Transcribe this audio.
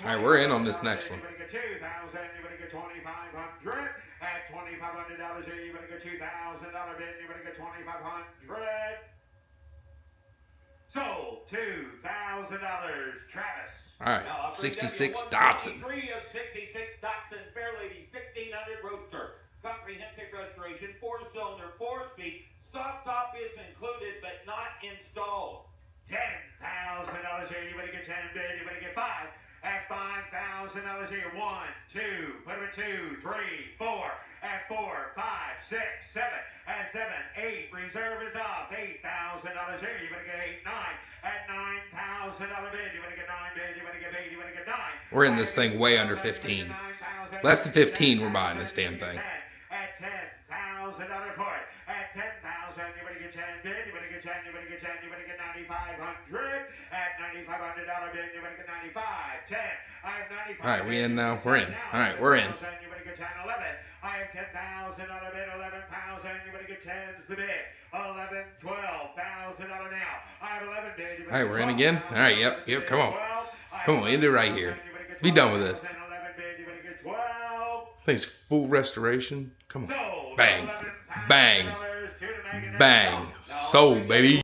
Alright, we're in on this next one. $2,000, you better get $2,500. At $2,500 here, you better get $2,000 bid, you better get $2,500. Sold $2,000. Travis. Alright, 66 Datsun. 3 of 66 Datsun Fairly 1600 Roadster. Comprehensive restoration, 4-cylinder, 4-speed. Soft top is included but not installed. $10,000 here, you better get 10 bid, you better get 5. At $5,000 here, 1, 2, put it at 2, 3, 4. At 4, 5, 6, 7. At 7, 8, reserve is off. $8,000 here, you better get 8, 9. At $9,000 bid, you better get 9 bid, you better get 8, you better get 9. We're in this thing way under 15. Less than 15, we're buying this damn thing. At $10,000 for it. At $10,000, you better get 10 bid, you better get 10, you better get 10, you better get $9,500. At $9,500 bid, you better get 95. 10. I have 95. Alright, we in now? We're in. Alright, we're in. You better get 10, 11. I have $10,000 bid, 11,000. You better get 10's the bid. 11, $12,000 now. I have 11 bid. Alright, we're in again. Alright, yep, come on. Come on, end it right here. Be done with this. Thing's full restoration. Come on. Bang. Bang. Bang. Sold, baby.